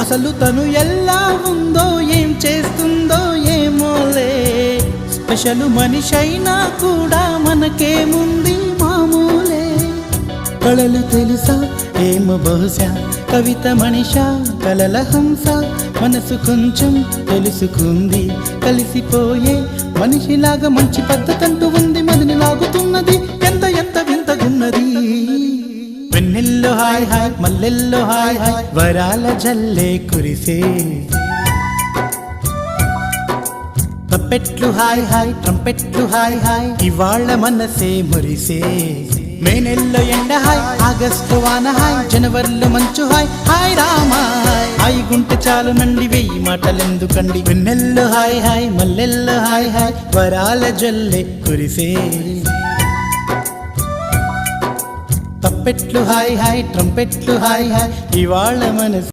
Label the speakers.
Speaker 1: అసలు తను ఎలా ఉందో ఏం చేస్తుందో ఏమోలే, స్పెషల్ మనిషైనా కూడా మనకేముంది మామూలే. కళలు తెలుసా ఏమో బహుశా, కవిత మనిషా కలల హంస, మనసు కొంచెం తెలుసుకుంది కలిసిపోయే మనిషిలాగా, మంచి పద్ధతంటూ ఉంది మదిని లాగుతున్నది, ఎంత ఎంత వింతగున్నది. వెన్నెల్లో హాయ్ హాయ్ మల్లెల్లో హాయ్ హాయ్, వరాల జల్లే కురిసే. తప్పెట్లు హాయ్ హాయ్ ట్రంపెట్లు హాయ్ హాయ్, ఇవాళ మనసే మురిసే. మే నెల్లో ఎండ హాయ్, ఆగస్టు వాన హాయ్, జనవరిలో మంచు హాయ్, హాయ్ రామా హాయ్ గుంటె చాలు నండి వెయ్యి మాటలెందుకండి. వెన్నెల్లో హాయ్ హాయ్ మల్లెల్లో హాయ్ హాయ్, వరాల జల్లే కురిసే. తప్పెట్లు హాయ్ హాయ్ ట్రంపెట్లు హాయ్ హాయ్, ఇవాళ మనసు